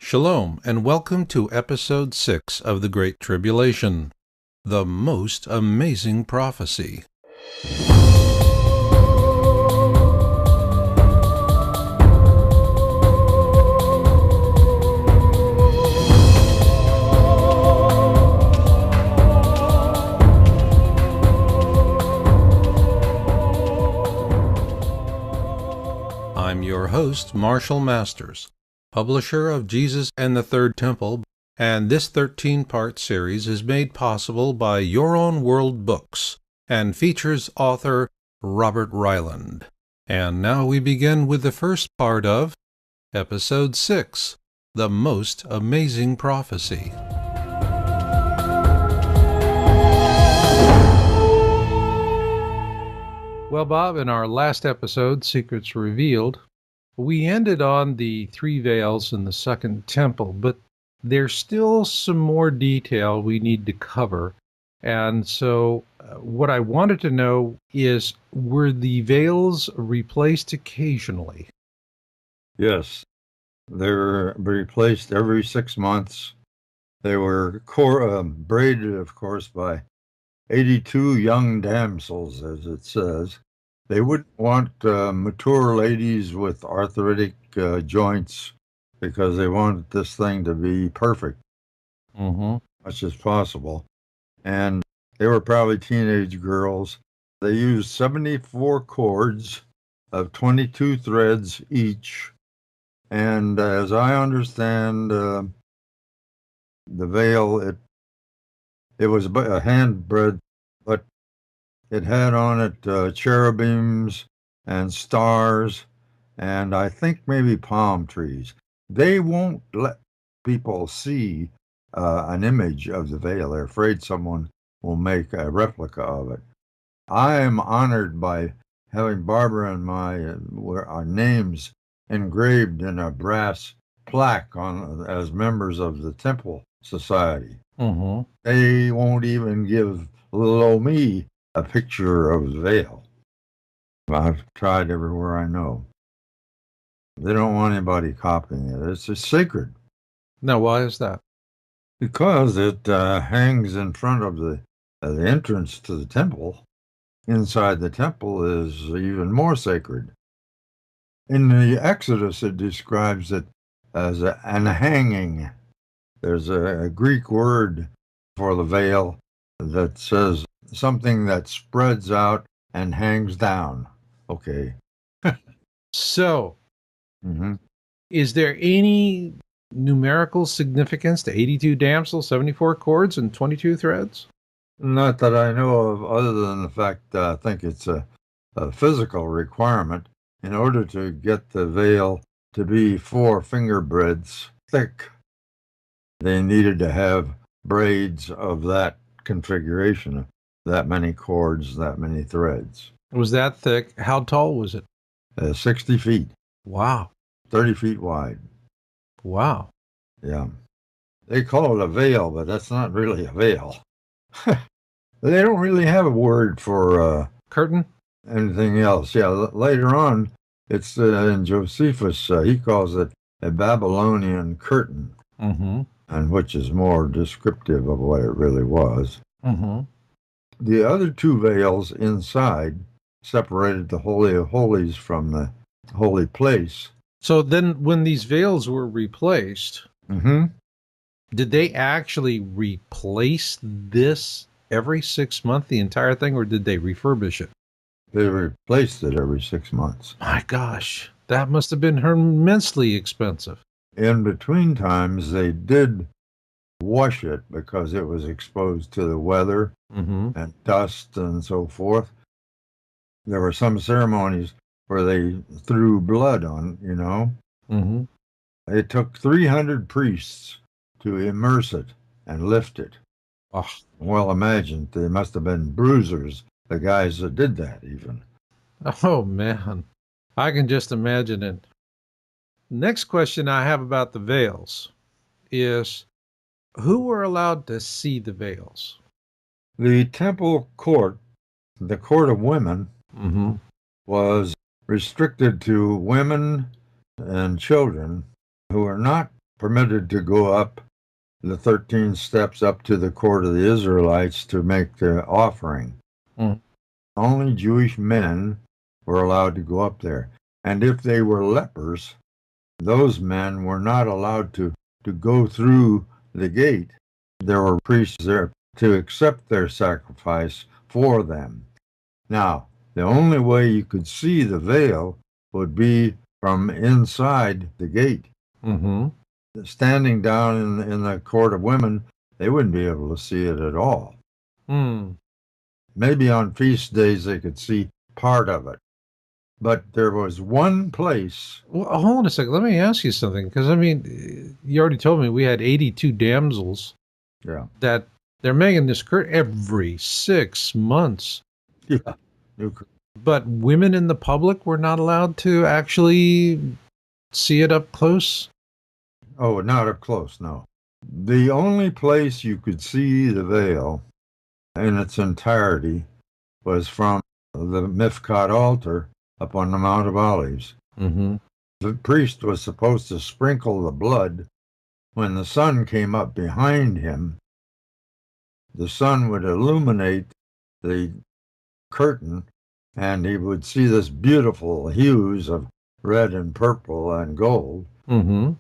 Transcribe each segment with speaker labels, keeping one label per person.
Speaker 1: Shalom, and welcome to Episode 6 of the Great Tribulation, the most amazing prophecy. I'm your host, Marshall Masters, publisher of Jesus and the Third Temple, and this 13-part series is made possible by Your Own World Books and features author Robert Reiland. And now we begin with the first part of Episode 6, the most amazing prophecy. Well, Bob, in our last episode, Secrets Revealed, we ended on the three veils in the Second Temple, but there's still some more detail we need to cover. And so what I wanted to know is, were the veils replaced occasionally?
Speaker 2: Yes, they were replaced every 6 months. They were braided, of course, by 82 young damsels, as it says. They wouldn't want mature ladies with arthritic joints because they wanted this thing to be perfect, much as possible. And they were probably teenage girls. They used 74 cords of 22 threads each. And as I understand the veil, it was a hand-bread, but it had on it cherubims and stars, and I think maybe palm trees. They won't let people see an image of the veil. They're afraid someone will make a replica of it. I am honored by having Barbara and our names engraved in a brass plaque as members of the Temple Society. They won't even give little old me a picture of the veil. I've tried everywhere I know. They don't want anybody copying it. It's just sacred.
Speaker 1: Now, why is that?
Speaker 2: Because it hangs in front of the entrance to the temple. Inside the temple is even more sacred. In the Exodus, it describes it as an hanging. There's a Greek word for the veil that says something that spreads out and hangs down. Okay.
Speaker 1: So, is there any numerical significance to 82 damsels, 74 cords, and 22 threads?
Speaker 2: Not that I know of, other than the fact I think it's a physical requirement. In order to get the veil to be 4 finger breadths thick, they needed to have braids of that configuration, that many cords, that many threads.
Speaker 1: It was that thick. How tall was it?
Speaker 2: 60 feet.
Speaker 1: Wow.
Speaker 2: 30 feet wide.
Speaker 1: Wow.
Speaker 2: Yeah. They call it a veil, but that's not really a veil. They don't really have a word for
Speaker 1: curtain?
Speaker 2: Anything else. Yeah, later on, it's in Josephus, he calls it a Babylonian curtain, and which is more descriptive of what it really was. The other 2 veils inside separated the Holy of Holies from the holy place.
Speaker 1: So then when these veils were replaced, did they actually replace this every 6 months, the entire thing, or did they refurbish it?
Speaker 2: They replaced it every 6 months.
Speaker 1: My gosh, that must have been immensely expensive.
Speaker 2: In between times, they did wash it because it was exposed to the weather and dust and so forth. There were some ceremonies where they threw blood on, It took 300 priests to immerse it and lift it.
Speaker 1: Oh.
Speaker 2: Well, imagine, they must have been bruisers, the guys that did that even.
Speaker 1: Oh, man. I can just imagine it. Next question I have about the veils is, who were allowed to see the veils?
Speaker 2: The temple court, the court of women, was restricted to women and children who are not permitted to go up the 13 steps up to the court of the Israelites to make the offering.
Speaker 1: Mm.
Speaker 2: Only Jewish men were allowed to go up there. And if they were lepers, those men were not allowed to go through the gate. There were priests there to accept their sacrifice for them. Now, the only way you could see the veil would be from inside the gate.
Speaker 1: Mm-hmm.
Speaker 2: Standing down in the court of women, they wouldn't be able to see it at all.
Speaker 1: Mm.
Speaker 2: Maybe on feast days they could see part of it. But there was one place.
Speaker 1: Well, hold on a second. Let me ask you something, because I mean, you already told me we had 82 damsels.
Speaker 2: Yeah.
Speaker 1: That they're making this every 6 months.
Speaker 2: Yeah.
Speaker 1: But women in the public were not allowed to actually see it up close?
Speaker 2: Oh, not up close, no. The only place you could see the veil in its entirety was from the Mifkat altar up on the Mount of Olives.
Speaker 1: Mm-hmm.
Speaker 2: The priest was supposed to sprinkle the blood. When the sun came up behind him, the sun would illuminate the curtain, and he would see this beautiful hues of red and purple and gold.
Speaker 1: Mm-hmm.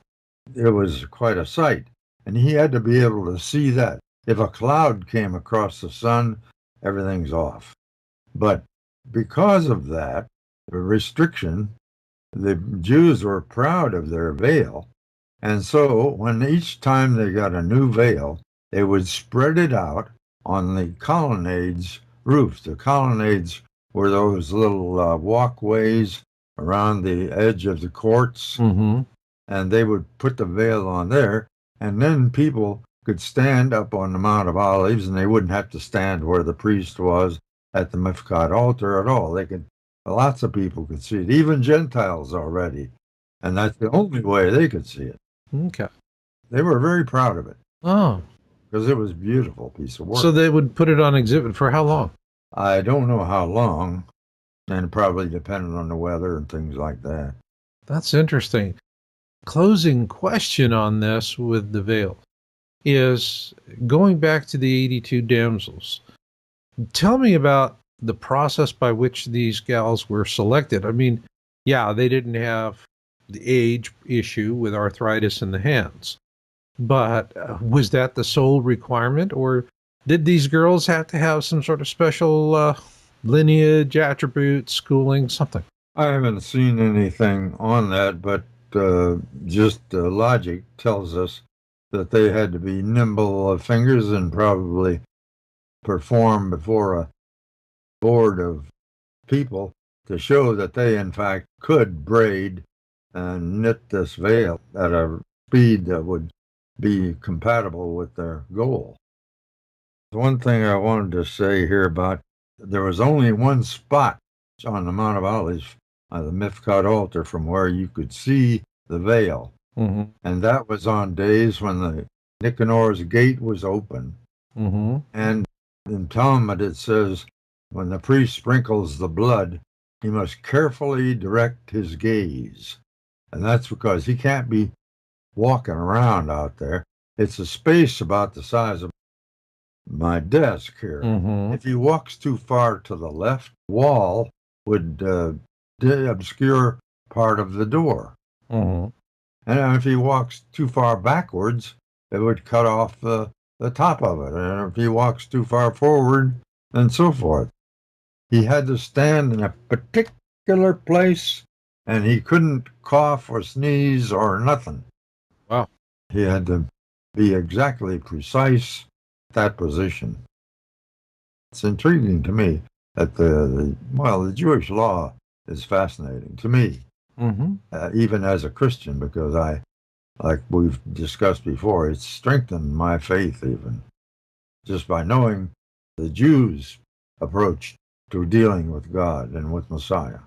Speaker 2: It was quite a sight, and he had to be able to see that. If a cloud came across the sun, everything's off. But because of that, the restriction, the Jews were proud of their veil, and so when each time they got a new veil, they would spread it out on the colonnades roofs. The colonnades were those little walkways around the edge of the courts,
Speaker 1: Mm-hmm.
Speaker 2: and they would put the veil on there, and then people could stand up on the Mount of Olives, and they wouldn't have to stand where the priest was at the Mifkat altar at all. They could, lots of people could see it, even Gentiles already, and that's the only way they could see it.
Speaker 1: Okay.
Speaker 2: They were very proud of it
Speaker 1: Oh.
Speaker 2: because it was a beautiful piece of work.
Speaker 1: So they would put it on exhibit for how long?
Speaker 2: I don't know how long, and probably depended on the weather and things like that.
Speaker 1: That's interesting. Closing question on this with the veil is going back to the 82 damsels. Tell me about the process by which these gals were selected. I mean, yeah, they didn't have the age issue with arthritis in the hands, but was that the sole requirement, or did these girls have to have some sort of special lineage, attributes, schooling, something?
Speaker 2: I haven't seen anything on that, but just logic tells us that they had to be nimble of fingers and probably perform before a board of people to show that they, in fact, could braid and knit this veil at a speed that would be compatible with their goal. One thing I wanted to say here about there was only one spot on the Mount of Olives, the Mifkat altar, from where you could see the veil.
Speaker 1: Mm-hmm.
Speaker 2: And that was on days when the Nicanor's gate was open.
Speaker 1: Mm-hmm.
Speaker 2: And in Talmud it says, when the priest sprinkles the blood, he must carefully direct his gaze. And that's because he can't be walking around out there. It's a space about the size of my desk here.
Speaker 1: Mm-hmm.
Speaker 2: If he walks too far to the left, wall would obscure part of the door.
Speaker 1: Mm-hmm.
Speaker 2: And if he walks too far backwards, it would cut off the top of it. And if he walks too far forward, and so forth. He had to stand in a particular place, and he couldn't cough or sneeze or nothing.
Speaker 1: Wow.
Speaker 2: He had to be exactly precise at that position. It's intriguing to me that the Jewish law is fascinating to me, even as a Christian, because like we've discussed before, it's strengthened my faith even just by knowing the Jews' approach to dealing with God and with Messiah.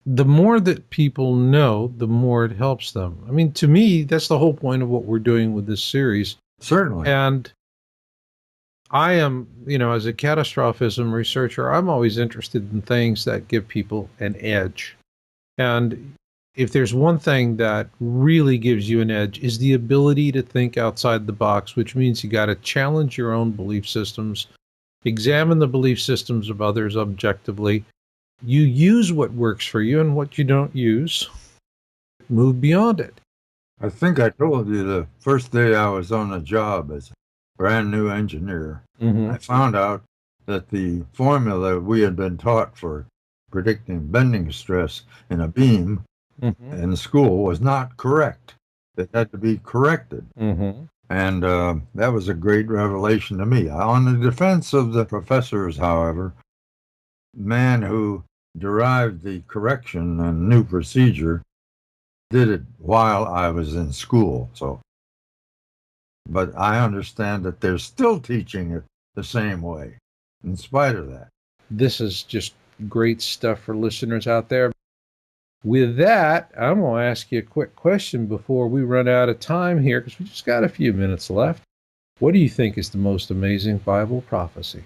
Speaker 1: The more that people know, the more it helps them. I mean, to me, that's the whole point of what we're doing with this series.
Speaker 2: Certainly.
Speaker 1: And I am, as a catastrophism researcher, I'm always interested in things that give people an edge. And If there's one thing that really gives you an edge is the ability to think outside the box, which means you got to challenge your own belief systems, examine the belief systems of others objectively. You use what works for you, and what you don't use, move beyond it.
Speaker 2: I think I told you the first day I was on the job as a brand new engineer, I found out that the formula we had been taught for predicting bending stress in a beam in school was not correct. It had to be corrected. And that was a great revelation to me. On the defense of the professors, however, the man who derived the correction and new procedure did it while I was in school. But I understand that they're still teaching it the same way, in spite of that.
Speaker 1: This is just great stuff for listeners out there. With that, I'm going to ask you a quick question before we run out of time here, because we just got a few minutes left. What do you think is the most amazing Bible prophecy?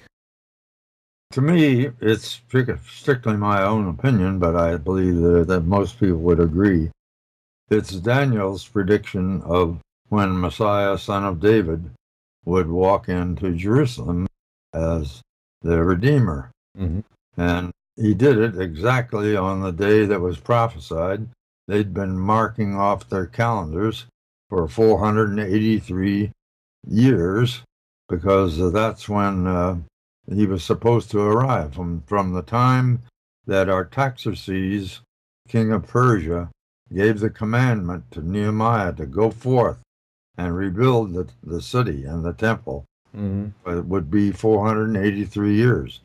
Speaker 2: To me, it's strictly my own opinion, but I believe that most people would agree. It's Daniel's prediction of when Messiah, son of David, would walk into Jerusalem as the Redeemer. And he did it exactly on the day that was prophesied. They'd been marking off their calendars for 483 years because that's when he was supposed to arrive. From the time that Artaxerxes, king of Persia, gave the commandment to Nehemiah to go forth and rebuild the city and the temple, it would be 483 years.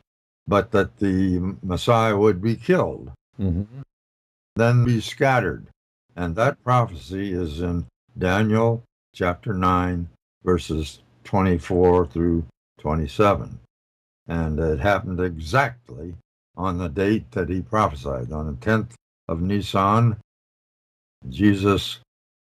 Speaker 2: But that the Messiah would be killed, then be scattered. And that prophecy is in Daniel chapter 9, verses 24 through 27. And it happened exactly on the date that he prophesied. On the 10th of Nisan, Jesus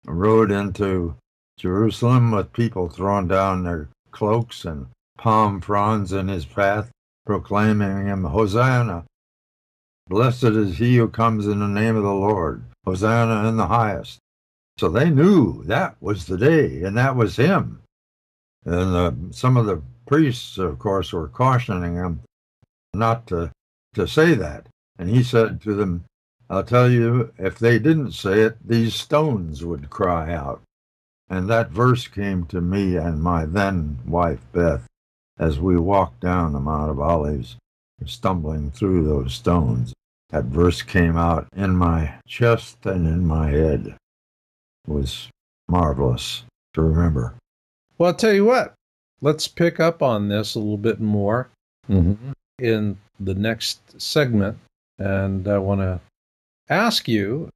Speaker 2: rode into Jerusalem with people throwing down their cloaks and palm fronds in his path, proclaiming him, Hosanna! Blessed is he who comes in the name of the Lord. Hosanna in the highest. So they knew that was the day, and that was him. And some of the priests, of course, were cautioning him not to say that. And he said to them, I'll tell you, if they didn't say it, these stones would cry out. And that verse came to me and my then wife, Beth, as we walked down the Mount of Olives, stumbling through those stones. That verse came out in my chest and in my head. It was marvelous to remember.
Speaker 1: Well, I'll tell you what, let's pick up on this a little bit more in the next segment. And I want to ask you,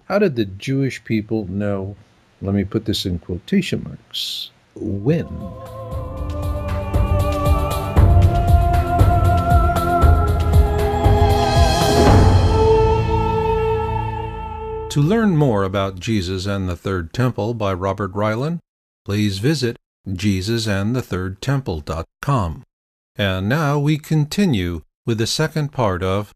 Speaker 1: how did the Jewish people know, let me put this in quotation marks, when? To learn more about Jesus and the Third Temple by Robert Reiland, please visit JesusandTheThirdTemple.com. And now we continue with the second part of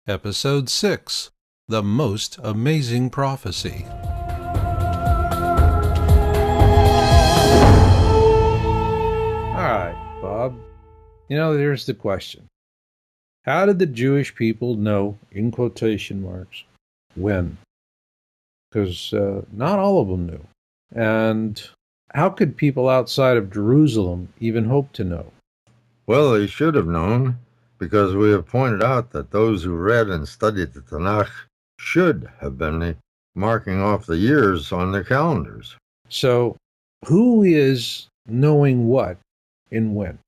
Speaker 1: Episode 6, The Most Amazing Prophecy. All right, Bob. There's the question. How did the Jewish people know, in quotation marks, when? Because not all of them knew. And how could people outside of Jerusalem even hope to know?
Speaker 2: Well, they should have known, because we have pointed out that those who read and studied the Tanakh should have been marking off the years on their calendars.
Speaker 1: So, who is knowing what and when?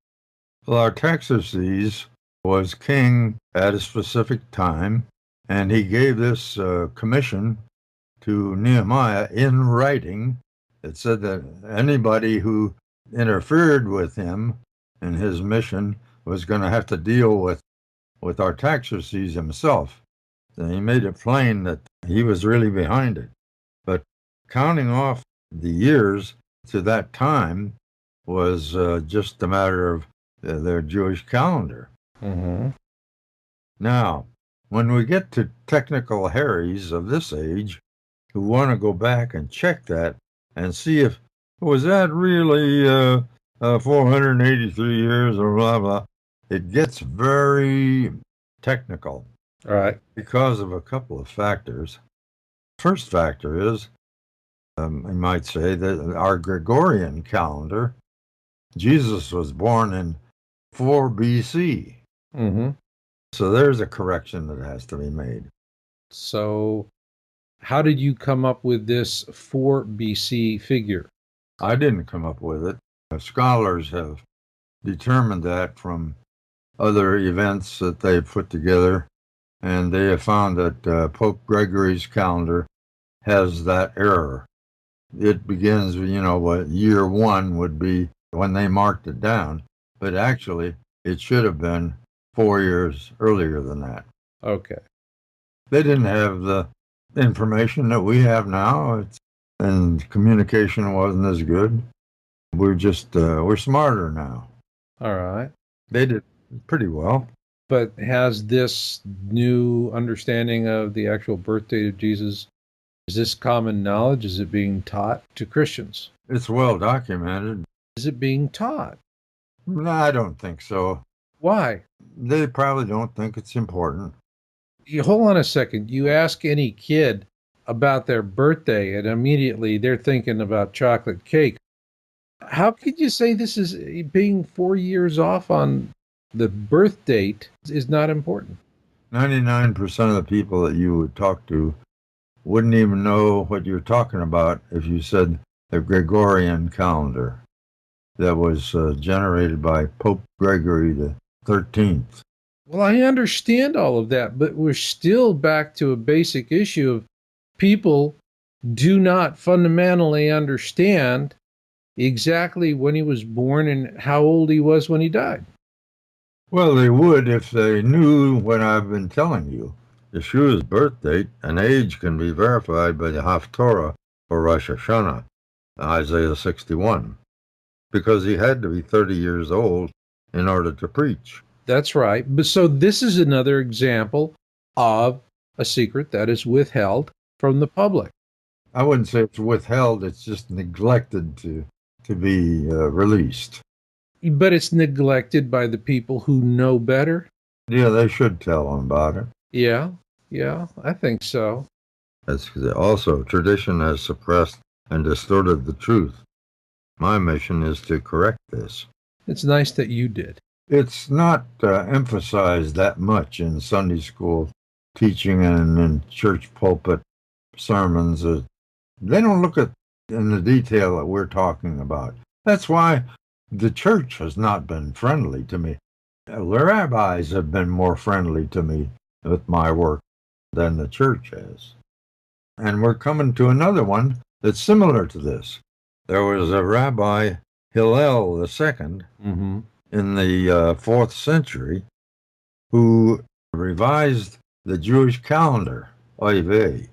Speaker 2: Well, Artaxerxes was king at a specific time, and he gave this commission to Nehemiah in writing. It said that anybody who interfered with him in his mission was going to have to deal with Artaxerxes himself. And he made it plain that he was really behind it. But counting off the years to that time was just a matter of their Jewish calendar. Now, when we get to technical Harrys of this age, who want to go back and check that and see if was that really 483 years or blah blah. It gets very technical
Speaker 1: All right.
Speaker 2: because of a couple of factors. First factor is, I might say, that our Gregorian calendar, Jesus was born in 4 BC.
Speaker 1: Mm-hmm.
Speaker 2: So there's a correction that has to be made.
Speaker 1: So how did you come up with this 4 BC figure?
Speaker 2: I didn't come up with it. Scholars have determined that from other events that they've put together, and they have found that Pope Gregory's calendar has that error. It begins, what year 1 would be when they marked it down, but actually it should have been 4 years earlier than that.
Speaker 1: Okay.
Speaker 2: They didn't have the information that we have now, and communication wasn't as good. We're smarter now.
Speaker 1: All right.
Speaker 2: They did pretty well.
Speaker 1: But has this new understanding of the actual birth date of Jesus, is this common knowledge? Is it being taught to Christians?
Speaker 2: It's well documented.
Speaker 1: Is it being taught?
Speaker 2: No, I don't think so.
Speaker 1: Why?
Speaker 2: They probably don't think it's important.
Speaker 1: You hold on a second. You ask any kid about their birthday, and immediately they're thinking about chocolate cake. How could you say this is being 4 years off on the birth date is not important?
Speaker 2: 99% of the people that you would talk to wouldn't even know what you're talking about if you said the Gregorian calendar that was generated by Pope Gregory the 13th.
Speaker 1: Well, I understand all of that, but we're still back to a basic issue of people do not fundamentally understand exactly when he was born and how old he was when he died.
Speaker 2: Well, they would if they knew what I've been telling you. Yeshua's birth date and age can be verified by the Haftorah or Rosh Hashanah, Isaiah 61, because he had to be 30 years old in order to preach.
Speaker 1: That's right. But so this is another example of a secret that is withheld from the public.
Speaker 2: I wouldn't say it's withheld, it's just neglected to be released.
Speaker 1: But it's neglected by the people who know better.
Speaker 2: Yeah, they should tell them about it.
Speaker 1: Yeah, I think so.
Speaker 2: That's also, tradition has suppressed and distorted the truth. My mission is to correct this.
Speaker 1: It's nice that you did.
Speaker 2: It's not emphasized that much in Sunday school teaching and in church pulpit sermons. They don't look at in the detail that we're talking about. That's why the church has not been friendly to me. The rabbis have been more friendly to me with my work than the church has. And we're coming to another one that's similar to this. There was a Rabbi Hillel II in the 4th century who revised the Jewish calendar, oy vey.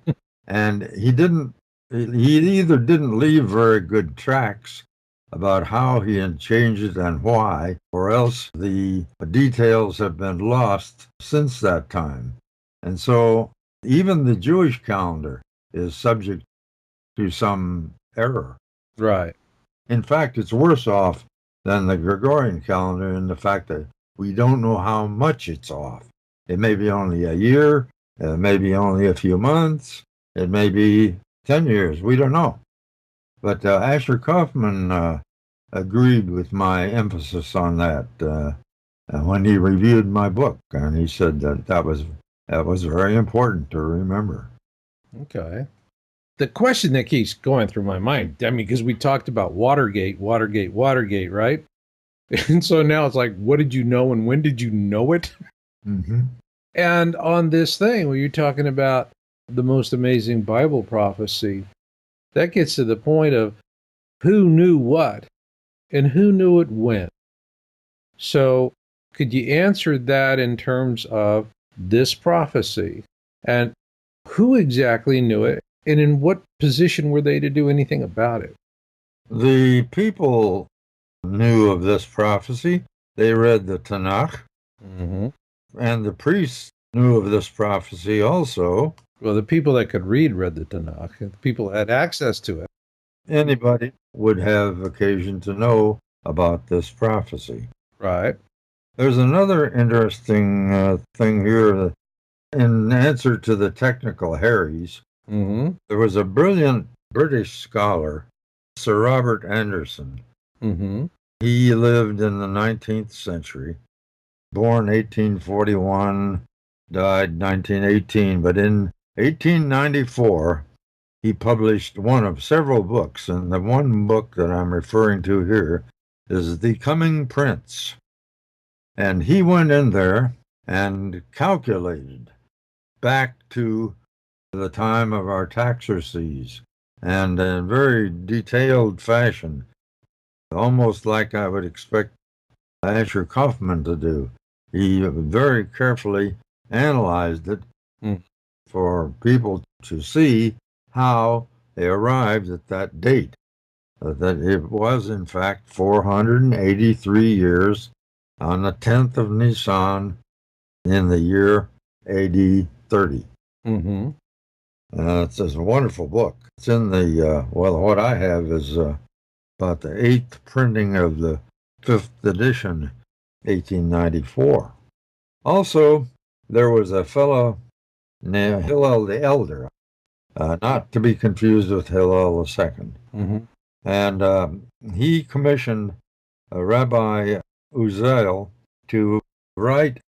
Speaker 2: And he either didn't leave very good tracks about how he had changed it and why, or else the details have been lost since that time. And so even the Jewish calendar is subject to some error.
Speaker 1: Right.
Speaker 2: In fact, it's worse off than the Gregorian calendar in the fact that we don't know how much it's off. It may be only a year, it may be only a few months, it may be 10 years, we don't know. But Asher Kaufman agreed with my emphasis on that when he reviewed my book, and he said that was very important to remember.
Speaker 1: Okay. The question that keeps going through my mind, I mean, because we talked about Watergate, right? And so now it's like, what did you know and when did you know it?
Speaker 2: Mm-hmm.
Speaker 1: And on this thing where you're talking about the most amazing Bible prophecy, that gets to the point of who knew what and who knew it when. So could you answer that in terms of this prophecy and who exactly knew it and in what position were they to do anything about it?
Speaker 2: The people knew of this prophecy. They read the Tanakh.
Speaker 1: Mm-hmm.
Speaker 2: And the priests knew of this prophecy also.
Speaker 1: Well, the people that could read the Tanakh. The people that had access to it.
Speaker 2: Anybody would have occasion to know about this prophecy.
Speaker 1: Right.
Speaker 2: There's another interesting thing here. In answer to the technical Harrys,
Speaker 1: Mm-hmm.
Speaker 2: there was a brilliant British scholar, Sir Robert Anderson.
Speaker 1: Mm-hmm.
Speaker 2: He lived in the 19th century, born 1841, died 1918, but in 1894, he published one of several books, and the one book that I'm referring to here is The Coming Prince. And he went in there and calculated back to the time of our Artaxerxes, and in very detailed fashion, almost like I would expect Asher Kaufman to do. He very carefully analyzed it for people to see how they arrived at that date, that it was in fact 483 years on the 10th of Nisan in the year AD 30.
Speaker 1: Mm-hmm.
Speaker 2: It's a wonderful book. It's in the, what I have is about the 8th printing of the 5th edition, 1894. Also, there was a fellow named Hillel the Elder, not to be confused with Hillel II.
Speaker 1: Mm-hmm.
Speaker 2: And he commissioned Rabbi Uziel to write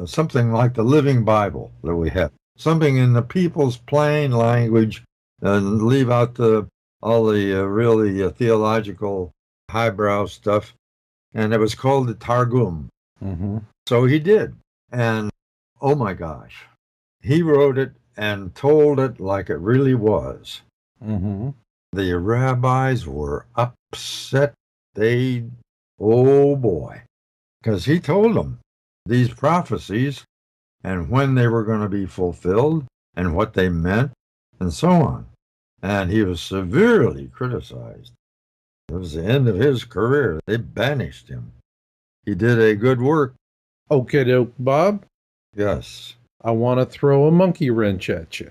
Speaker 2: something like the Living Bible that we have, something in the people's plain language, and leave out all the really theological highbrow stuff. And it was called the Targum.
Speaker 1: Mm-hmm.
Speaker 2: So he did. And oh my gosh, he wrote it and told it like it really was.
Speaker 1: Mm-hmm.
Speaker 2: The rabbis were upset. Oh boy, because he told them these prophecies and when they were going to be fulfilled and what they meant and so on. And he was severely criticized. It was the end of his career. They banished him. He did a good work.
Speaker 1: Okay, doke, Bob.
Speaker 2: Yes.
Speaker 1: I want to throw a monkey wrench at you.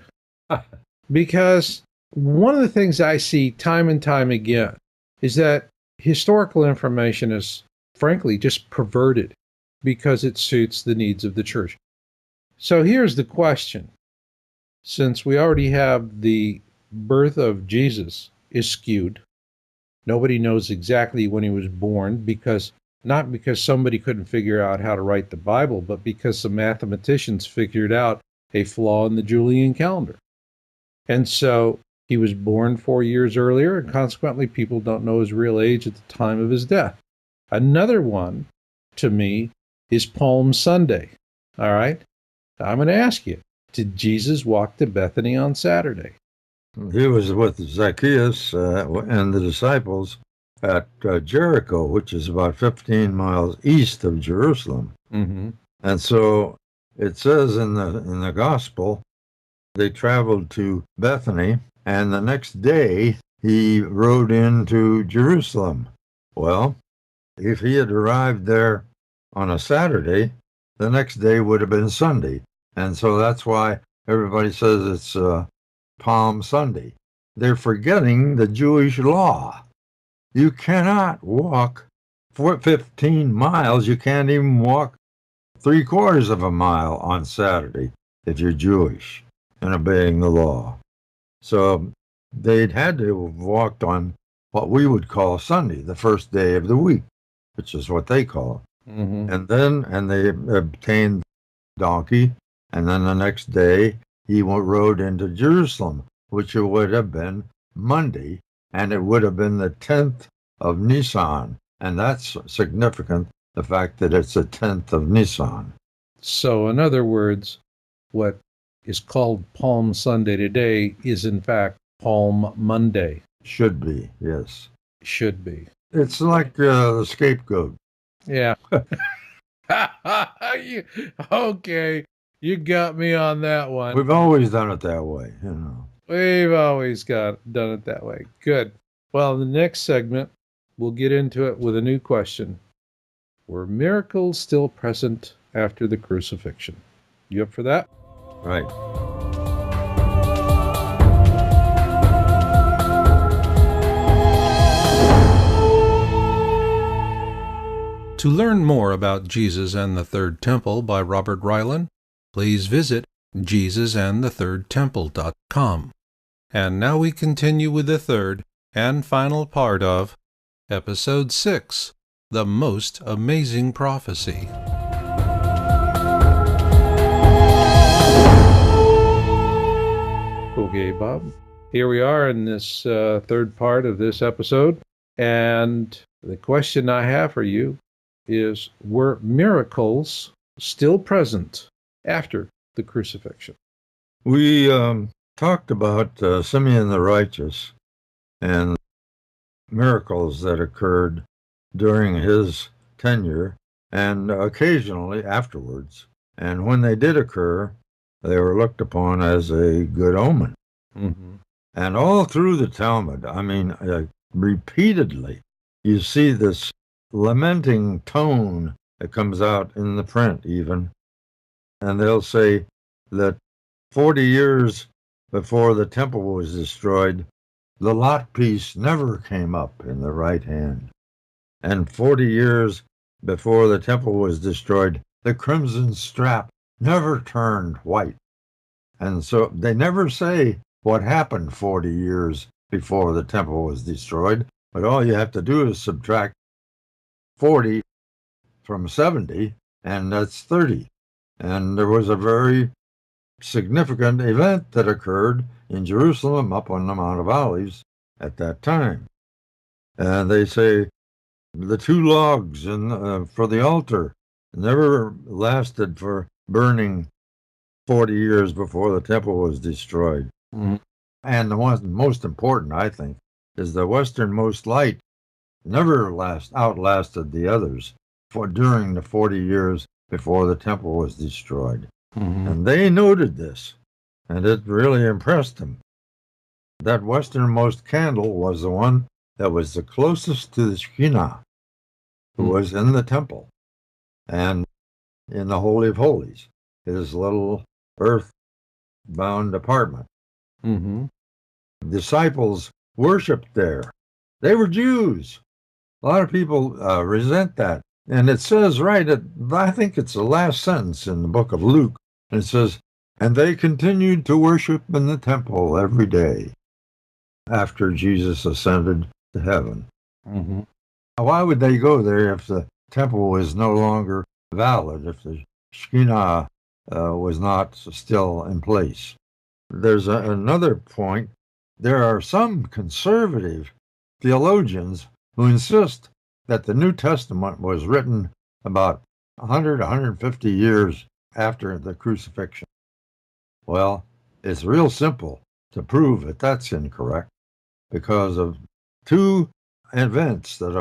Speaker 1: Because one of the things I see time and time again is that historical information is, frankly, just perverted because it suits the needs of the church. So here's the question. Since we already have the birth of Jesus is skewed, nobody knows exactly when he was born, not because somebody couldn't figure out how to write the Bible, but because some mathematicians figured out a flaw in the Julian calendar. And so he was born 4 years earlier, and consequently people don't know his real age at the time of his death. Another one, to me, is Palm Sunday. All right? I'm going to ask you, did Jesus walk to Bethany on Saturday?
Speaker 2: He was with Zacchaeus and the disciples at Jericho, which is about 15 miles east of Jerusalem.
Speaker 1: Mm-hmm.
Speaker 2: And so it says in the gospel, they traveled to Bethany, and the next day he rode into Jerusalem. Well, if he had arrived there on a Saturday, the next day would have been Sunday. And so that's why everybody says it's Palm Sunday. They're forgetting the Jewish law. You cannot walk 15 miles. You can't even walk 3/4 of a mile on Saturday if you're Jewish and obeying the law. So they'd had to have walked on what we would call Sunday, the first day of the week, which is what they call it.
Speaker 1: Mm-hmm.
Speaker 2: And they obtained donkey, and then the next day he rode into Jerusalem, which would have been Monday, and it would have been the 10th of Nisan. And that's significant, the fact that it's the 10th of Nisan.
Speaker 1: So, in other words, what is called Palm Sunday today is in fact Palm Monday.
Speaker 2: Should be, yes.
Speaker 1: Should be.
Speaker 2: It's like the scapegoat.
Speaker 1: Yeah. Okay, you got me on that one.
Speaker 2: We've always done it that way, you know.
Speaker 1: We've always done it that way. Good. Well, in the next segment, we'll get into it with a new question. Were miracles still present after the crucifixion? You up for that?
Speaker 2: Right.
Speaker 1: To learn more about Jesus and the Third Temple by Robert Reiland, please visit JesusandTheThirdTemple.com. And now we continue with the third and final part of Episode 6, The Most Amazing Prophecy. Okay, Bob, here we are in this third part of this episode, and the question I have for you is, were miracles still present after the crucifixion?
Speaker 2: We talked about Simeon the Righteous and miracles that occurred during his tenure and occasionally afterwards. And when they did occur, they were looked upon as a good omen.
Speaker 1: Mm-hmm.
Speaker 2: And all through the Talmud, repeatedly, you see this lamenting tone that comes out in the print even. And they'll say that 40 years before the temple was destroyed, the lot piece never came up in the right hand. And 40 years before the temple was destroyed, the crimson strap never turned white. And so they never say what happened 40 years before the temple was destroyed, but all you have to do is subtract 40 from 70, and that's 30. And there was a very significant event that occurred in Jerusalem up on the Mount of Olives at that time. And they say the two logs for the altar never lasted for burning 40 years before the temple was destroyed.
Speaker 1: Mm-hmm.
Speaker 2: And the one most important, I think, is the westernmost light never outlasted the others during the 40 years before the temple was destroyed.
Speaker 1: Mm-hmm.
Speaker 2: And they noted this, and it really impressed them. That westernmost candle was the one that was the closest to the Shekinah, who was in the temple and in the Holy of Holies, his little earth-bound apartment.
Speaker 1: Mm-hmm.
Speaker 2: Disciples worshipped there. They were Jews. A lot of people resent that. And it says I think it's the last sentence in the book of Luke, and it says, and they continued to worship in the temple every day after Jesus ascended to heaven.
Speaker 1: Mm-hmm.
Speaker 2: Why would they go there if the temple was no longer valid, if the Shekinah was not still in place? There's another point. There are some conservative theologians who insist that the New Testament was written about 100, 150 years after the crucifixion. Well, it's real simple to prove that that's incorrect because of two events that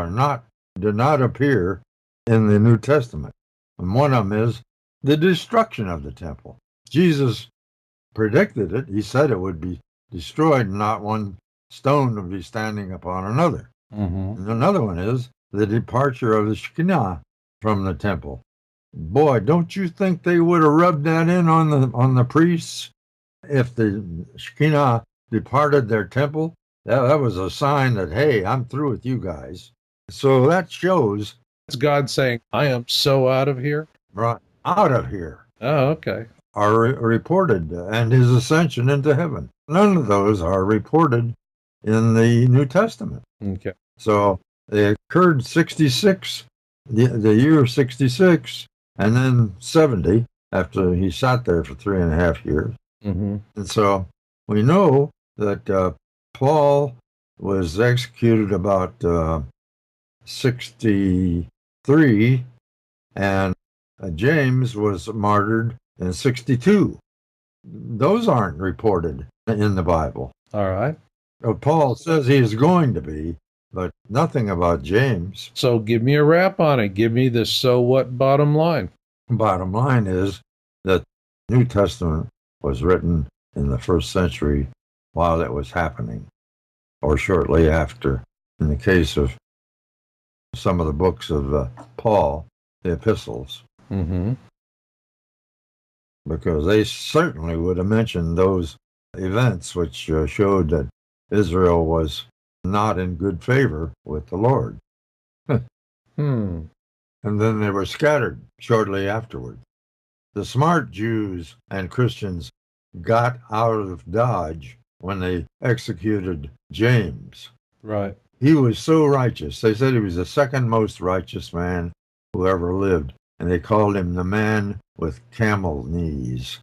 Speaker 2: do not appear in the New Testament. And one of them is the destruction of the temple. Jesus predicted it. He said it would be destroyed, and not one stone would be standing upon another.
Speaker 1: Mm-hmm.
Speaker 2: And another one is the departure of the Shekinah from the temple. Boy, don't you think they would have rubbed that in on the priests if the Shekinah departed their temple? That was a sign that, hey, I'm through with you guys. So that shows
Speaker 1: It's God saying, I am so out of here?
Speaker 2: right out of here.
Speaker 1: Oh, okay.
Speaker 2: Are reported, and his ascension into heaven. None of those are reported in the New Testament.
Speaker 1: Okay.
Speaker 2: So they occurred 66, the year 66, and then 70 after he sat there for 3.5 years.
Speaker 1: Mm-hmm.
Speaker 2: And so we know that Paul was executed about 63, and James was martyred in 62. Those aren't reported in the Bible.
Speaker 1: All right.
Speaker 2: Paul says he is going to be, but nothing about James.
Speaker 1: So give me a wrap on it. Give me the so what bottom line.
Speaker 2: Bottom line is that the New Testament was written in the first century while it was happening, or shortly after. In the case of some of the books of Paul, the epistles,
Speaker 1: Mm-hmm.
Speaker 2: because they certainly would have mentioned those events which showed that Israel was not in good favor with the Lord. and then they were scattered shortly afterward. The smart Jews and Christians got out of Dodge when they executed James.
Speaker 1: Right.
Speaker 2: He was so righteous. They said he was the second most righteous man who ever lived, and they called him the man with camel knees.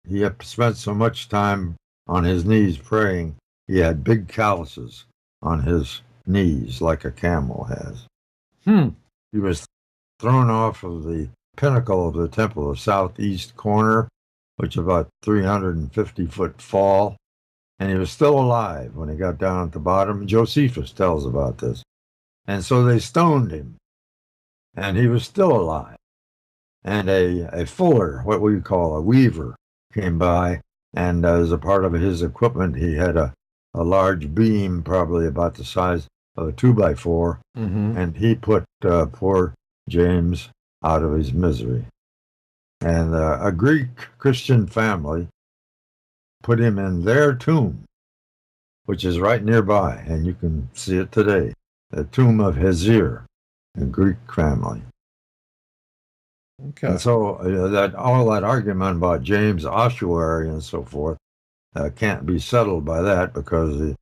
Speaker 2: He had spent so much time on his knees praying, he had big calluses on his knees like a camel has.
Speaker 1: Hmm.
Speaker 2: He was thrown off of the pinnacle of the temple, the southeast corner, which is about 350-foot fall, and he was still alive when he got down at the bottom. Josephus tells about this. And so they stoned him, and he was still alive. And a fuller, what we call a weaver, came by, and as a part of his equipment, he had a large beam, probably about the size of a 2x4, and he put poor James out of his misery. And a Greek Christian family put him in their tomb, which is right nearby, and you can see it today, the tomb of Hezir, a Greek family.
Speaker 1: Okay.
Speaker 2: And so that all that argument about James' ossuary and so forth can't be settled by that, because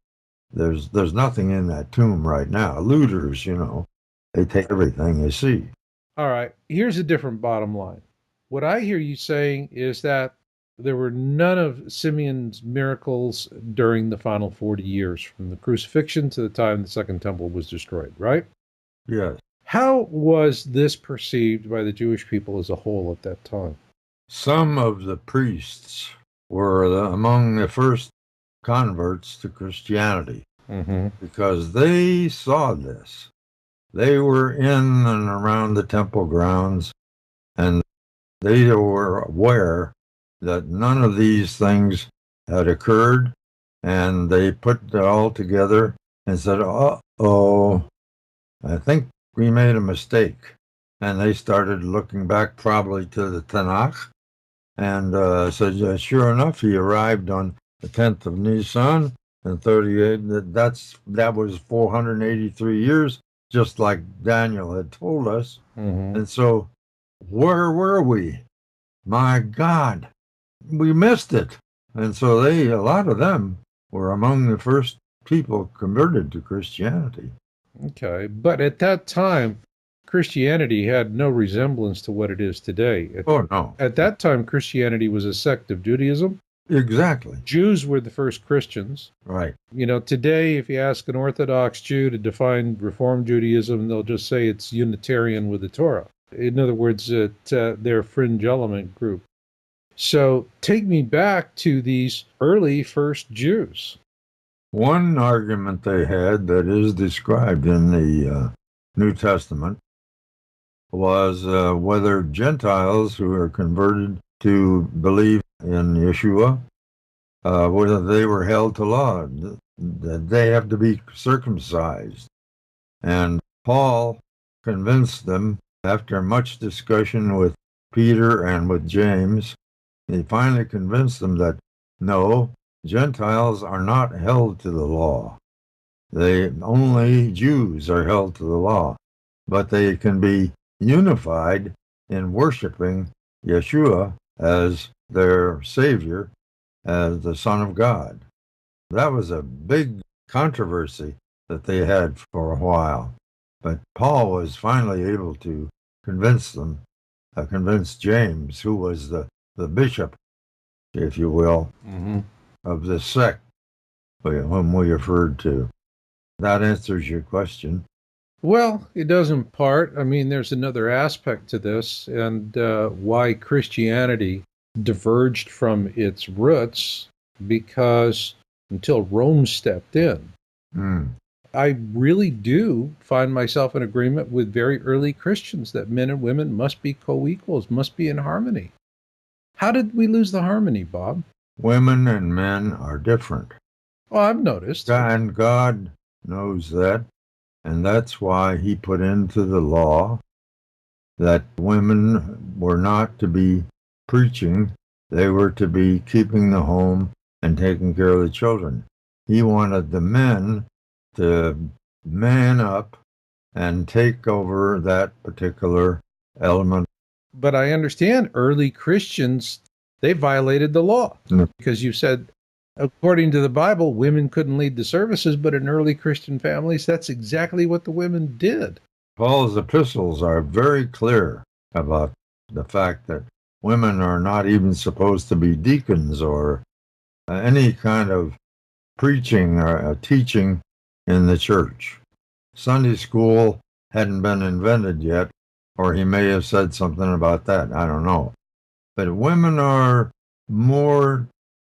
Speaker 2: there's nothing in that tomb right now. Looters, they take everything they see.
Speaker 1: All right. Here's a different bottom line. What I hear you saying is that there were none of Simeon's miracles during the final 40 years, from the crucifixion to the time the Second Temple was destroyed, right?
Speaker 2: Yes.
Speaker 1: How was this perceived by the Jewish people as a whole at that time?
Speaker 2: Some of the priests were among the first converts to Christianity, because they saw this. They were in and around the temple grounds, and they were aware that none of these things had occurred, and they put it all together and said, uh-oh, I think we made a mistake. And they started looking back probably to the Tanakh, and said, sure enough, he arrived on the 10th of Nisan in 38. That was 483 years, just like Daniel had told us. And so where were we? My God, we missed it. And so a lot of them were among the first people converted to Christianity.
Speaker 1: Okay. But at that time, Christianity had no resemblance to what it is today.
Speaker 2: Oh, no.
Speaker 1: At that time, Christianity was a sect of Judaism.
Speaker 2: Exactly.
Speaker 1: Jews were the first Christians.
Speaker 2: Right.
Speaker 1: Today, if you ask an Orthodox Jew to define Reform Judaism, they'll just say it's Unitarian with the Torah. In other words, they're a fringe element group. So take me back to these early first Jews.
Speaker 2: One argument they had that is described in the New Testament was whether Gentiles who are converted to believe in Yeshua, whether they were held to law, that they have to be circumcised. And Paul convinced them, after much discussion with Peter and with James, he finally convinced them that no, Gentiles are not held to the law. Only Jews are held to the law, but they can be unified in worshiping Yeshua as their Savior, as the Son of God. That was a big controversy that they had for a while. But Paul was finally able to convince them, convince James, who was the bishop, if you will, of this sect whom we referred to. That answers your question.
Speaker 1: Well, it does in part. I mean, there's another aspect to this, and why Christianity diverged from its roots, because until Rome stepped in, I really do find myself in agreement with very early Christians that men and women must be co-equals, must be in harmony. How did we lose the harmony, Bob?
Speaker 2: Women and men are different.
Speaker 1: Well, I've noticed.
Speaker 2: And God knows that, and that's why he put into the law that women were not to be preaching, they were to be keeping the home and taking care of the children. He wanted the men to man up and take over that particular element.
Speaker 1: But I understand early Christians, they violated the law
Speaker 2: Mm.
Speaker 1: because you said, according to the Bible, women couldn't lead the services, but in early Christian families, that's exactly what the women did.
Speaker 2: Paul's epistles are very clear about the fact that women are not even supposed to be deacons or any kind of preaching or teaching in the church. Sunday school hadn't been invented yet, or he may have said something about that. I don't know. But women are more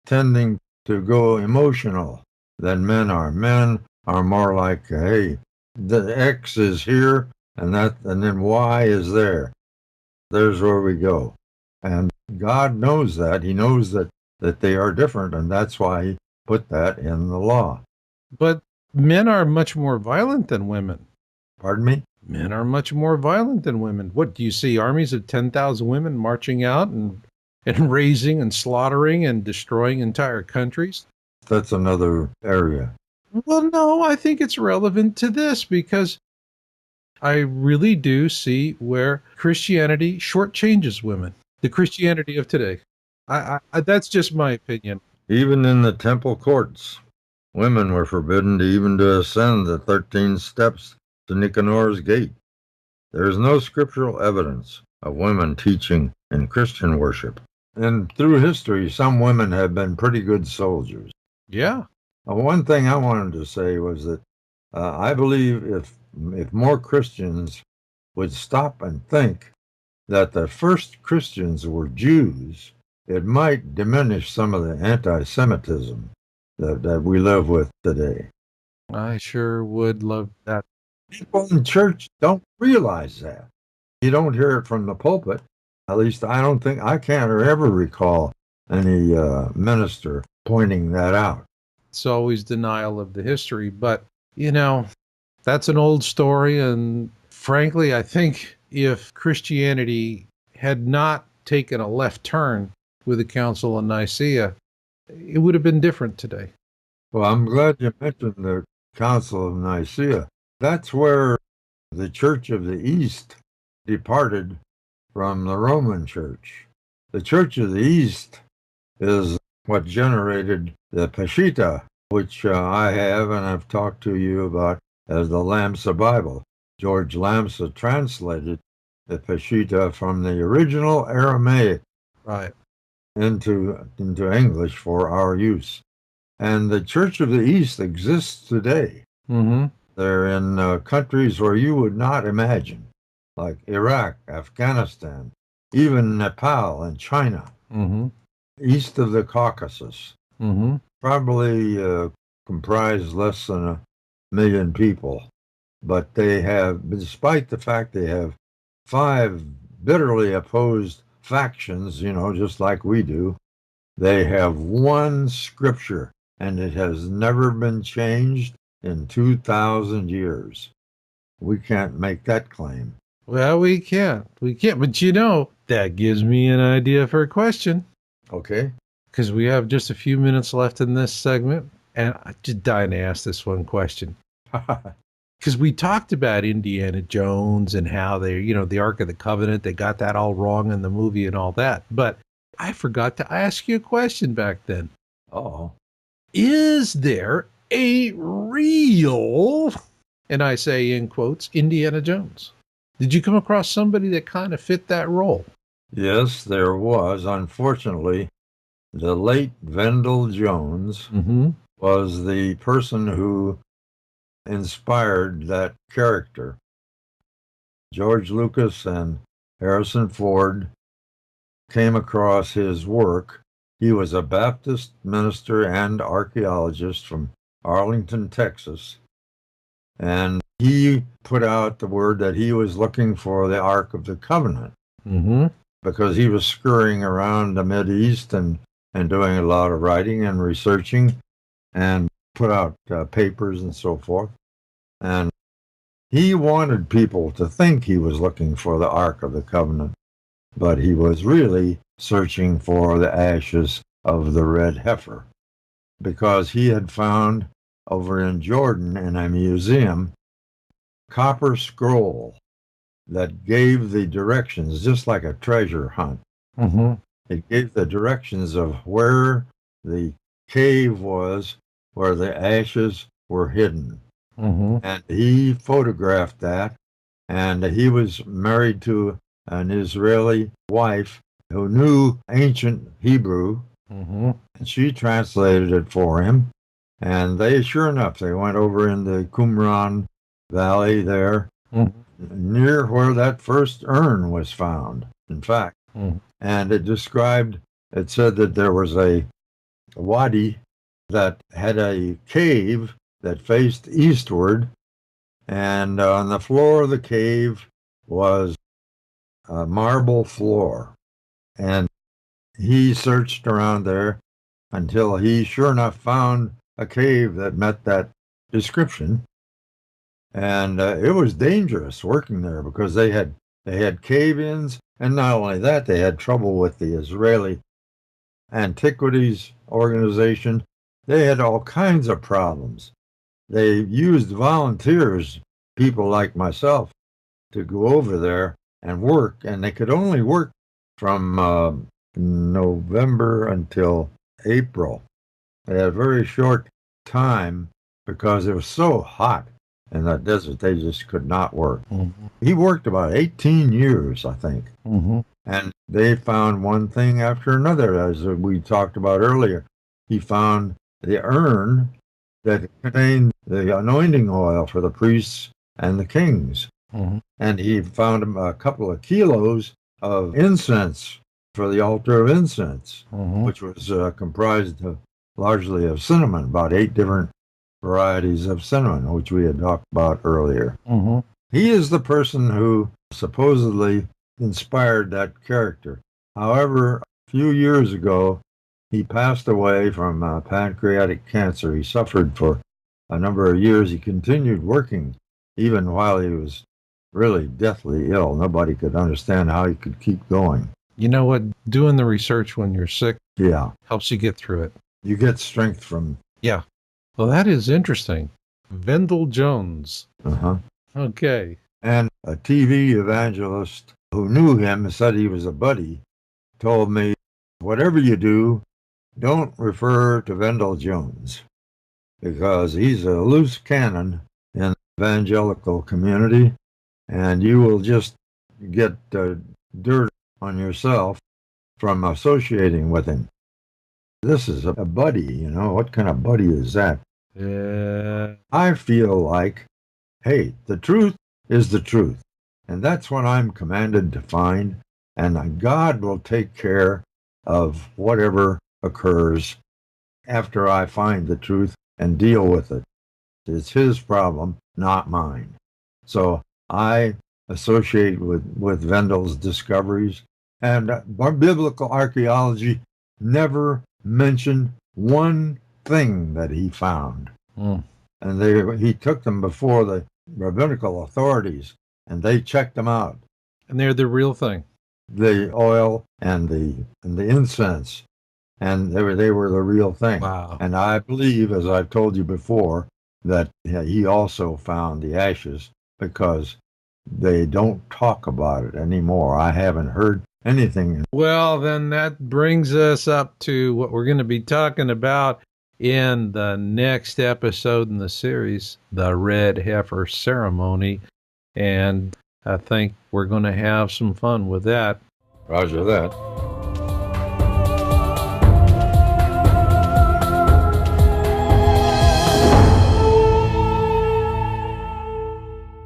Speaker 2: tending to go emotional than men are. Men are more like, hey, the X is here and then Y is there. There's where we go. And God knows that. He knows that they are different, and that's why he put that in the law.
Speaker 1: But men are much more violent than women.
Speaker 2: Pardon me?
Speaker 1: Men are much more violent than women. What do you see? Armies of 10,000 women marching out and raising and slaughtering and destroying entire countries?
Speaker 2: That's another area.
Speaker 1: Well, no, I think it's relevant to this because I really do see where Christianity shortchanges women. The Christianity of today. That's just my opinion.
Speaker 2: Even in the temple courts, women were forbidden to even to ascend the 13 steps to Nicanor's gate. There is no scriptural evidence of women teaching in Christian worship. And through history, some women have been pretty good soldiers.
Speaker 1: Yeah.
Speaker 2: One thing I wanted to say was that I believe if more Christians would stop and think that the first Christians were Jews, it might diminish some of the anti-Semitism that we live with today.
Speaker 1: I sure would love that.
Speaker 2: People in church don't realize that. You don't hear it from the pulpit. At least I can't ever recall any minister pointing that out.
Speaker 1: It's always denial of the history, but that's an old story. And frankly, I think if Christianity had not taken a left turn with the Council of Nicaea, it would have been different today.
Speaker 2: Well, I'm glad you mentioned the Council of Nicaea. That's where the Church of the East departed from the Roman Church. The Church of the East is what generated the Peshitta, which I have and I've talked to you about as the Lamsa Bible. George Lamsa translated the Peshitta from the original Aramaic
Speaker 1: Right.
Speaker 2: into English for our use. And the Church of the East exists today.
Speaker 1: Mm-hmm.
Speaker 2: They're in countries where you would not imagine, like Iraq, Afghanistan, even Nepal and China,
Speaker 1: Mm-hmm.
Speaker 2: east of the Caucasus.
Speaker 1: Mm-hmm.
Speaker 2: Probably comprise less than 1 million people. But they have, despite the fact they have 5 bitterly opposed factions, just like we do, they have one scripture, and it has never been changed in 2,000 years. We can't make that claim.
Speaker 1: Well, we can't. But that gives me an idea for a question.
Speaker 2: Okay.
Speaker 1: Because we have just a few minutes left in this segment, and I'm just dying to ask this one question. Because we talked about Indiana Jones and how the Ark of the Covenant, they got that all wrong in the movie and all that. But I forgot to ask you a question back then.
Speaker 2: Oh.
Speaker 1: Is there a real, and I say in quotes, Indiana Jones? Did you come across somebody that kind of fit that role?
Speaker 2: Yes, there was. Unfortunately, the late Vendell Jones was the person who inspired that character. George Lucas and Harrison Ford came across his work. He was a Baptist minister and archaeologist from Arlington, Texas, and he put out the word that he was looking for the Ark of the Covenant because he was scurrying around the Mideast and doing a lot of writing and researching and put out papers and so forth. And he wanted people to think he was looking for the Ark of the Covenant, but he was really searching for the ashes of the red heifer, because he had found over in Jordan in a museum copper scroll that gave the directions, just like a treasure hunt.
Speaker 1: Mm-hmm.
Speaker 2: It gave the directions of where the cave was, where the ashes were hidden.
Speaker 1: Mm-hmm.
Speaker 2: And he photographed that, and he was married to an Israeli wife who knew ancient Hebrew,
Speaker 1: Mm-hmm.
Speaker 2: and she translated it for him. And they, sure enough, they went over in the Qumran Valley there, near where that first urn was found, in fact.
Speaker 1: Mm-hmm.
Speaker 2: And it said that there was a wadi that had a cave that faced eastward, and on the floor of the cave was a marble floor. And he searched around there until he sure enough found a cave that met that description. And it was dangerous working there because they had cave-ins, and not only that, they had trouble with the Israeli Antiquities Organization. They had all kinds of problems. They used volunteers, people like myself, to go over there and work, and they could only work from November until April. They had a very short time because it was so hot in that desert, they just could not work.
Speaker 1: Mm-hmm.
Speaker 2: He worked about 18 years, I think.
Speaker 1: Mm-hmm.
Speaker 2: And they found one thing after another, as we talked about earlier. He found the urn that contained the anointing oil for the priests and the kings.
Speaker 1: Mm-hmm.
Speaker 2: And he found a couple of kilos of incense for the altar of incense,
Speaker 1: Mm-hmm.
Speaker 2: which was comprised largely of cinnamon, about 8 different varieties of cinnamon, which we had talked about earlier.
Speaker 1: Mm-hmm.
Speaker 2: He is the person who supposedly inspired that character. However, a few years ago, he passed away from pancreatic cancer. He suffered for a number of years. He continued working even while he was really deathly ill. Nobody could understand how he could keep going.
Speaker 1: You know what? Doing the research when you're sick helps you get through it.
Speaker 2: You get strength from...
Speaker 1: Yeah. Well, that is interesting. Vendel Jones.
Speaker 2: Uh-huh.
Speaker 1: Okay.
Speaker 2: And a TV evangelist who knew him and said he was a buddy told me, whatever you do, don't refer to Vendel Jones, because he's a loose cannon in the evangelical community, and you will just get dirt on yourself from associating with him. This is a buddy, what kind of buddy is that?
Speaker 1: Yeah.
Speaker 2: I feel like, hey, the truth is the truth, and that's what I'm commanded to find, and God will take care of whatever occurs after I find the truth and deal with it. It's his problem, not mine. So I associate with Vendel's discoveries, and biblical archaeology never mentioned one thing that he found.
Speaker 1: Mm.
Speaker 2: And he took them before the rabbinical authorities, and they checked them out.
Speaker 1: And they're the real thing.
Speaker 2: The oil and the incense, and they were the real thing.
Speaker 1: Wow.
Speaker 2: And I believe, as I've told you before, that he also found the ashes, because they don't talk about it anymore. I haven't heard anything.
Speaker 1: Well, then that brings us up to what we're going to be talking about in the next episode in the series, the Red Heifer Ceremony. And I think we're going to have some fun with that.
Speaker 2: Roger that.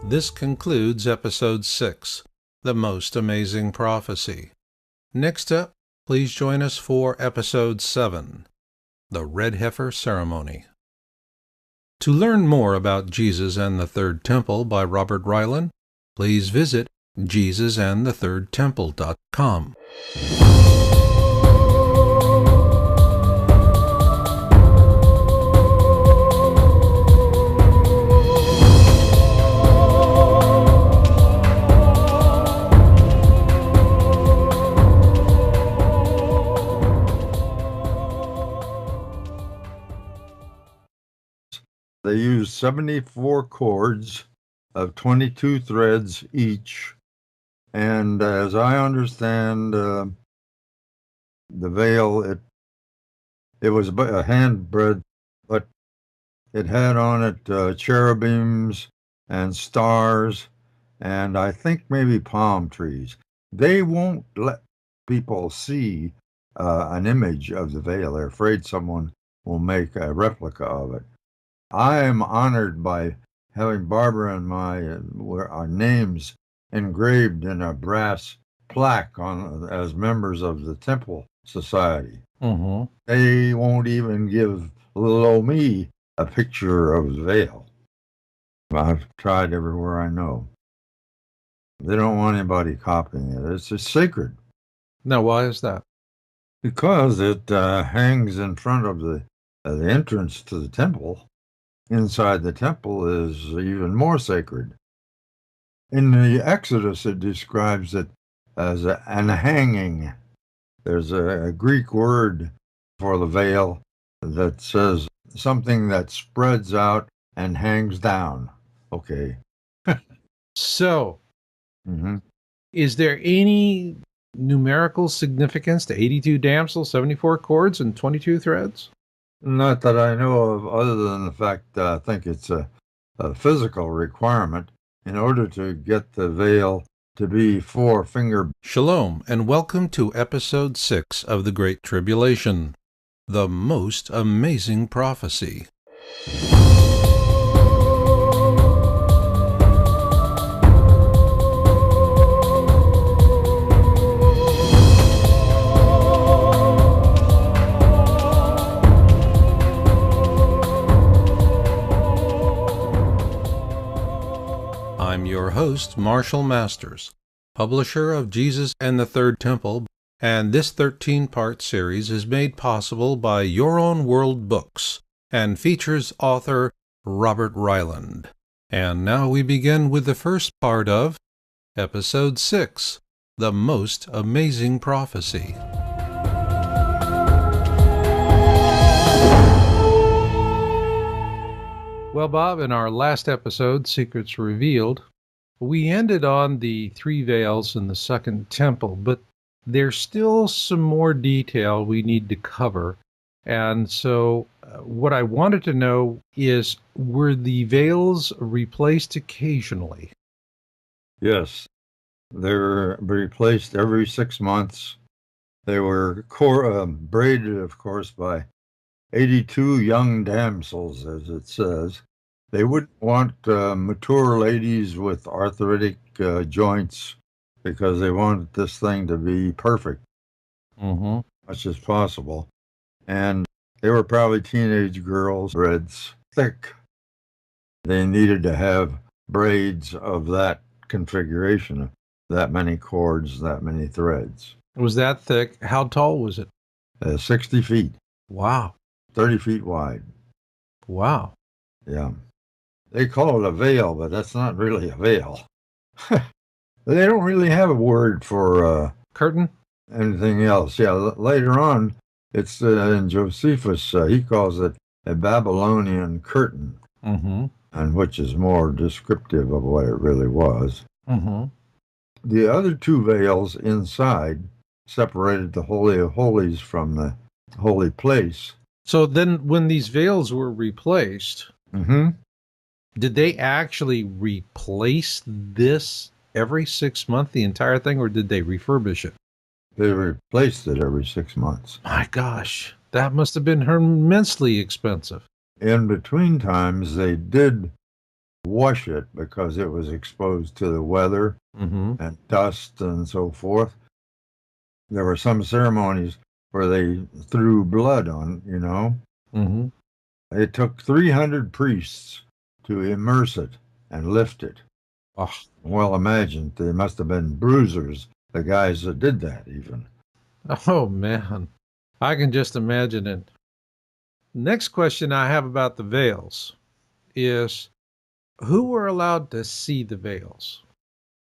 Speaker 1: This concludes episode 6, The Most Amazing Prophecy. Next up, please join us for episode 7, The Red Heifer Ceremony. To learn more about Jesus and the Third Temple by Robert Reiland, please visit JesusandTheThirdTemple.com.
Speaker 2: They used 74 chords of 22 threads each. And as I understand the veil, it was a hand bread, but it had on it cherubims and stars, and I think maybe palm trees. They won't let people see an image of the veil. They're afraid someone will make a replica of it. I am honored by having Barbara and our names engraved in a brass plaque on as members of the Temple Society.
Speaker 1: Mm-hmm.
Speaker 2: They won't even give little old me a picture of the veil. I've tried everywhere I know. They don't want anybody copying it. It's just sacred
Speaker 1: Now, why is that?
Speaker 2: because it hangs in front of the entrance to the temple. Inside the temple is even more sacred. In the Exodus, it describes it as an hanging. There's a Greek word for the veil that says something that spreads out and hangs down. Okay.
Speaker 1: So,
Speaker 2: Mm-hmm.
Speaker 1: is there any numerical significance to 82 damsels, 74 cords, and 22 threads?
Speaker 2: Not that I know of, other than the fact I think it's a physical requirement in order to get the veil to be 4-finger.
Speaker 1: Shalom, and welcome to Episode 6 of the Great Tribulation, the most amazing prophecy. I'm your host, Marshall Masters, publisher of Jesus and the Third Temple, and this 13-part series is made possible by Your Own World Books and features author Robert Reiland. And now we begin with the first part of Episode 6, The Most Amazing Prophecy. Well, Bob, in our last episode, Secrets Revealed, we ended on the 3 veils in the Second Temple, but there's still some more detail we need to cover. And so what I wanted to know is, were the veils replaced occasionally?
Speaker 2: Yes, they were replaced every 6 months. They were braided, of course, by 82 young damsels, as it says. They wouldn't want mature ladies with arthritic joints because they wanted this thing to be perfect, much as possible. And they were probably teenage girls, braids thick. They needed to have braids of that configuration, that many cords, that many threads.
Speaker 1: It was that thick. How tall was it?
Speaker 2: 60 feet.
Speaker 1: Wow.
Speaker 2: 30 feet wide.
Speaker 1: Wow.
Speaker 2: Yeah. They call it a veil, but that's not really a veil. They don't really have a word for
Speaker 1: curtain?
Speaker 2: Anything else. Yeah, later on, it's in Josephus, he calls it a Babylonian curtain, and which is more descriptive of what it really was. The other 2 veils inside separated the Holy of Holies from the holy place.
Speaker 1: So then when these veils were replaced, did they actually replace this every 6 months, the entire thing, or did they refurbish it?
Speaker 2: They replaced it every 6 months.
Speaker 1: My gosh, that must have been immensely expensive.
Speaker 2: In between times, they did wash it because it was exposed to the weather and dust and so forth. There were some ceremonies where they threw blood on, It took 300 priests to immerse it and lift it.
Speaker 1: Oh.
Speaker 2: Well, imagine, they must have been bruisers, the guys that did that even.
Speaker 1: Oh, man. I can just imagine it. Next question I have about the veils is, who were allowed to see the veils?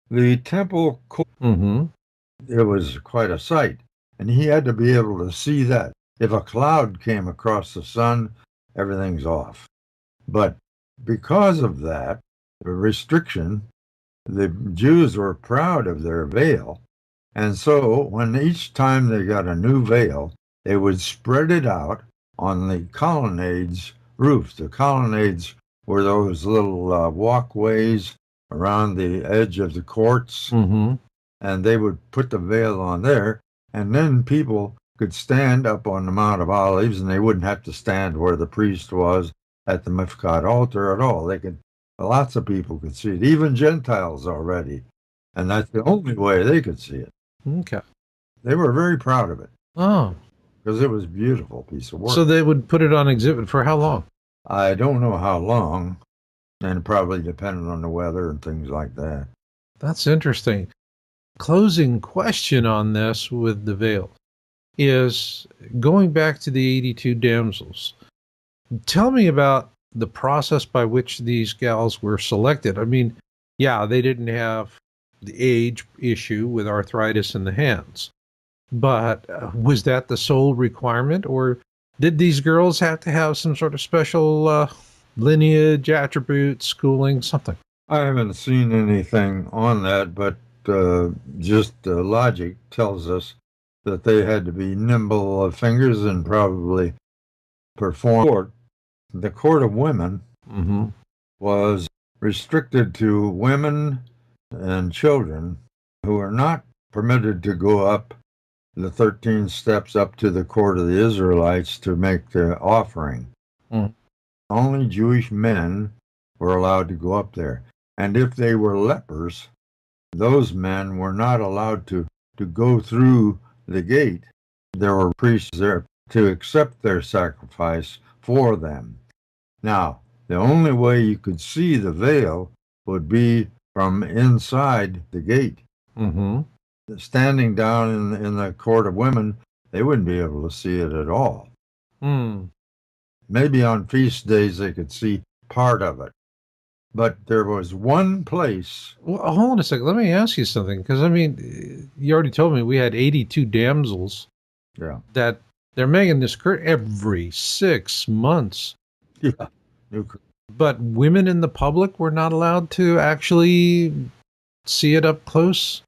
Speaker 2: The temple, it was quite a sight, and he had to be able to see that. If a cloud came across the sun, everything's off. But because of that, restriction, the Jews were proud of their veil. And so when each time they got a new veil, they would spread it out on the colonnades roofs. The colonnades were those little walkways around the edge of the courts,
Speaker 1: Mm-hmm.
Speaker 2: and they would put the veil on there, and then people could stand up on the Mount of Olives, and they wouldn't have to stand where the priest was at the Mifkat altar at all. They could, lots of people could see it, even Gentiles already, and that's the only way they could see it.
Speaker 1: Okay.
Speaker 2: They were very proud of it
Speaker 1: Oh,
Speaker 2: because it was a beautiful piece of work.
Speaker 1: so they would put it on exhibit for how long?
Speaker 2: I don't know how long, and probably depended on the weather and things like that.
Speaker 1: That's interesting. Closing question on this with the veil is going back to the 82 damsels. Tell me about the process by which these gals were selected. I mean, yeah, they didn't have the age issue with arthritis in the hands, but was that the sole requirement, or did these girls have to have some sort of special lineage, attributes, schooling, something?
Speaker 2: I haven't seen anything on that, but just logic tells us that they had to be nimble of fingers and probably perform. The court of women
Speaker 1: Mm-hmm.
Speaker 2: was restricted to women and children who were not permitted to go up the 13 steps up to the court of the Israelites to make the offering.
Speaker 1: Mm.
Speaker 2: Only Jewish men were allowed to go up there. And if they were lepers, those men were not allowed to go through the gate. There were priests there to accept their sacrifice for them. Now, the only way you could see the veil would be from inside the gate.
Speaker 1: Mm-hmm.
Speaker 2: Standing down in the court of women, they wouldn't be able to see it at all.
Speaker 1: Mm.
Speaker 2: Maybe on feast days they could see part of it. But there was one place.
Speaker 1: Well, hold on a second. Let me ask you something, because I mean, you already told me we had 82 damsels.
Speaker 2: Yeah.
Speaker 1: That they're making this every 6 months.
Speaker 2: Yeah.
Speaker 1: But women in the public were not allowed to actually see it up close?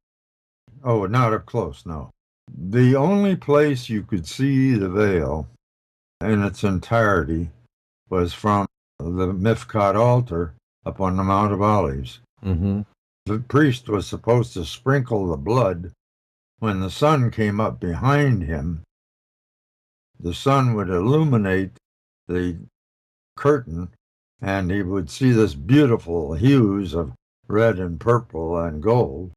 Speaker 2: Oh, not up close, no. The only place you could see the veil in its entirety was from the Mifkat altar up on the Mount of Olives.
Speaker 1: Mm-hmm.
Speaker 2: The priest was supposed to sprinkle the blood. When the sun came up behind him, the sun would illuminate the curtain, and he would see this beautiful hues of red and purple and gold.